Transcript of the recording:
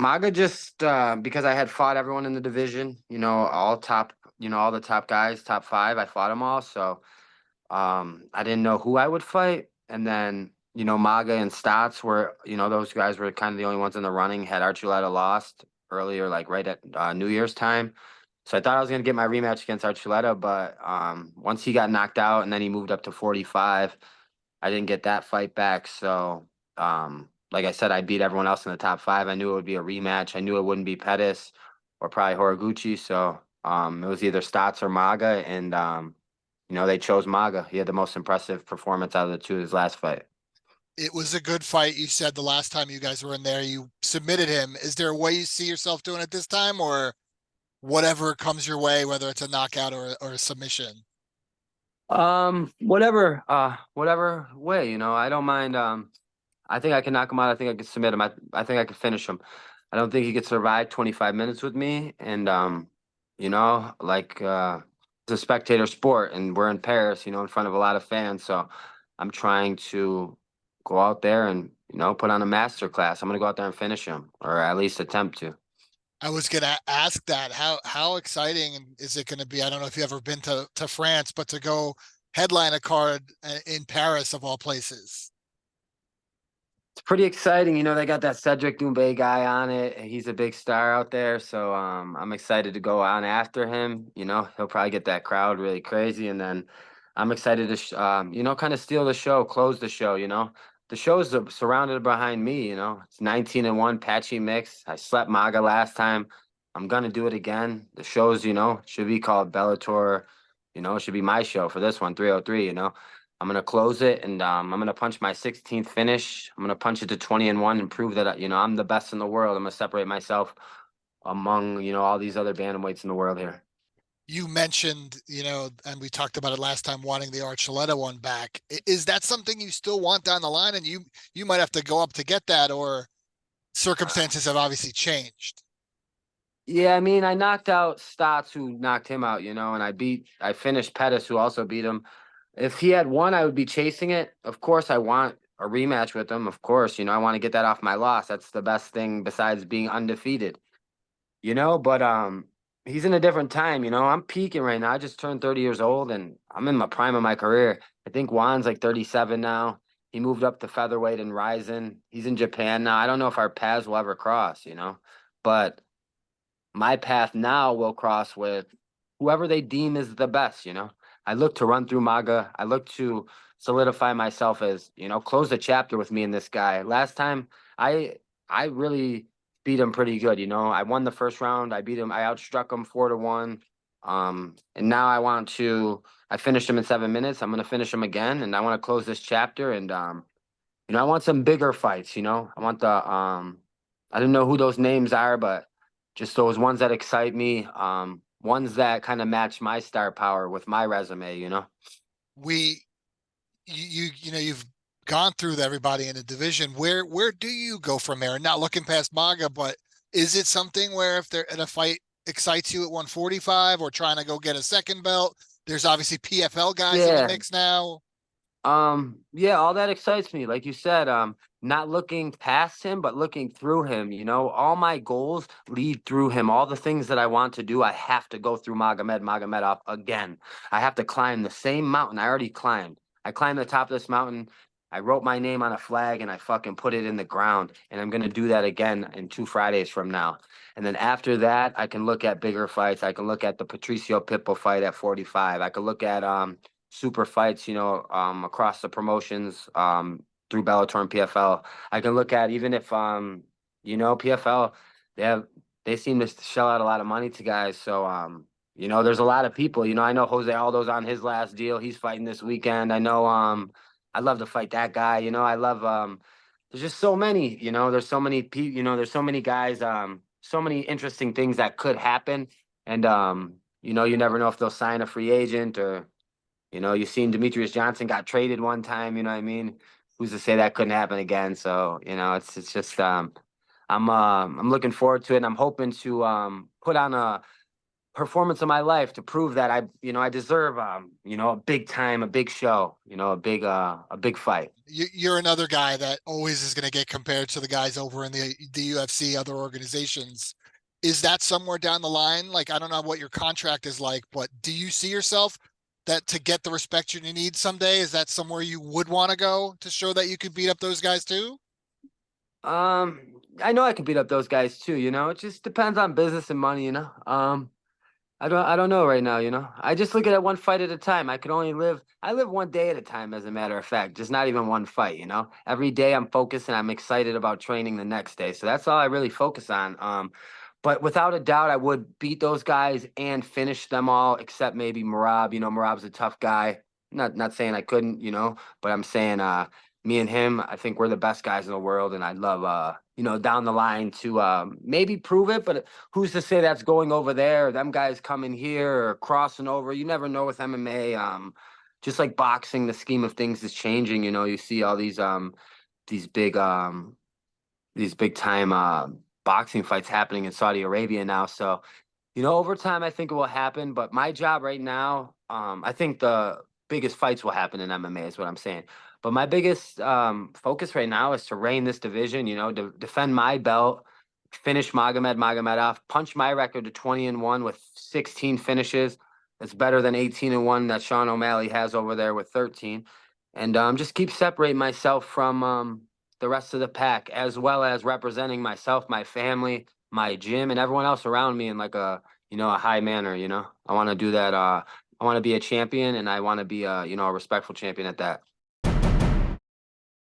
Maga just because I had fought everyone in the division, all top, all the top guys, top five. I fought them all, so I didn't know who I would fight. And then Maga and Stotts were, those guys were kind of the only ones in the running. Had Archuleta lost earlier, like right at New Year's time, so I thought I was gonna get my rematch against Archuleta, but once he got knocked out and then he moved up to 45, I didn't get that fight back. So, like I said, I beat everyone else in the top five. I knew it would be a rematch. I knew it wouldn't be Pettis or probably Horiguchi. So, it was either Stotts or Maga, and they chose Maga. He had the most impressive performance out of the two of his last fight. It was a good fight. You said the last time you guys were in there, you submitted him. Is there a way you see yourself doing it this time, or whatever comes your way, whether it's a knockout or a submission? Whatever way, I don't mind. I think I can knock him out. I think I can submit him. I think I can finish him. I don't think he could survive 25 minutes with me. And it's a spectator sport, and we're in Paris, in front of a lot of fans. So I'm trying to go out there and put on a master class. I'm gonna go out there and finish him, or at least attempt to. I was gonna ask that. How exciting is it gonna be? I don't know if you've ever been to France, but to go headline a card in Paris of all places. It's pretty exciting. They got that Cedric Doumbé guy on it. He's a big star out there, so I'm excited to go on after him. He'll probably get that crowd really crazy, and then I'm excited to kind of steal the show, close the show. The show's surrounded behind me. It's 19-1 Patchy mix. I slept Maga last time. I'm gonna do it again. The show's should be called Bellator. It should be my show for this one, 303. I'm gonna close it, and I'm gonna punch my 16th finish. I'm gonna punch it to 20-1 and prove that I'm the best in the world. I'm gonna separate myself among all these other bantamweights in the world here. You mentioned, and we talked about it last time, wanting the Archuleta one back. Is that something you still want down the line? And you might have to go up to get that, or circumstances have obviously changed. Yeah, I mean, I knocked out Stotts, who knocked him out, and I finished Pettis, who also beat him. If he had won, I would be chasing it. Of course, I want a rematch with him. Of course, I want to get that off my loss. That's the best thing besides being undefeated. But he's in a different time. I'm peaking right now. I just turned 30 years old, and I'm in my prime of my career. I think Juan's like 37 now. He moved up to featherweight and rising. He's in Japan now. I don't know if our paths will ever cross, but my path now will cross with whoever they deem is the best. I look to run through Maga. I look to solidify myself as, close the chapter with me and this guy. Last time I really beat him pretty good. I won the first round. I beat him. I outstruck him 4-1. And now I finished him in 7 minutes. I'm gonna finish him again, and I want to close this chapter. And I want some bigger fights. I want I don't know who those names are, but just those ones that excite me. Ones that kind of match my star power with my resume. We you've gone through everybody in the division. Where do you go from there? Not looking past Maga, but is it something where if they're in a fight excites you at 145 or trying to go get a second belt? There's obviously PFL guys in the Yeah. mix now. Yeah, all that excites me. Like you said, not looking past him, but looking through him. All my goals lead through him. All the things that I want to do, I have to go through Magomed Magomedov again. I have to climb the same mountain I already climbed. I climbed the top of this mountain. I wrote my name on a flag and I fucking put it in the ground. And I'm gonna do that again in 2 Fridays from now. And then after that, I can look at bigger fights. I can look at the Patricio Pitbull fight at 45. I could look at super fights, across the promotions, through Bellator and PFL. I can look at even if PFL, they seem to shell out a lot of money to guys. So there's a lot of people. I know Jose Aldo's on his last deal. He's fighting this weekend. I know I'd love to fight that guy. I love there's just so many, there's so many people, there's so many guys, so many interesting things that could happen. And you never know if they'll sign a free agent or you've seen Demetrius Johnson got traded one time, you know what I mean? Who's to say that couldn't happen again? So, it's just I'm looking forward to it, and I'm hoping to put on a performance of my life to prove that I deserve, a big time, a big show, a big fight. You're another guy that always is going to get compared to the guys over in the UFC, other organizations. Is that somewhere down the line? Like, I don't know what your contract is like, but do you see yourself that to get the respect you need someday? Is that somewhere you would want to go to show that you could beat up those guys too? I know I can beat up those guys too, it just depends on business and money. I don't know right now, I just look at it one fight at a time. I live one day at a time, as a matter of fact, just not even one fight. Every day I'm focused and I'm excited about training the next day. So that's all I really focus on. But without a doubt, I would beat those guys and finish them all, except maybe Merab. Merab's a tough guy. Not saying I couldn't, but I'm saying me and him, I think we're the best guys in the world, and I'd love down the line to maybe prove it, but who's to say that's going over there, or them guys coming here or crossing over? You never know with MMA. Just like boxing, the scheme of things is changing. You see all these big these big time boxing fights happening in Saudi Arabia now. So, over time I think it will happen. But my job right now, I think the biggest fights will happen in MMA is what I'm saying. But my biggest focus right now is to reign this division, to defend my belt, finish Magomed Magomedov, punch my record to 20-1 with 16 finishes. It's better than 18-1 that Sean O'Malley has over there with 13. And just keep separating myself from the rest of the pack, as well as representing myself, my family, my gym, and everyone else around me in like a high manner. I want to do that. I want to be a champion, and I want to be a respectful champion at that.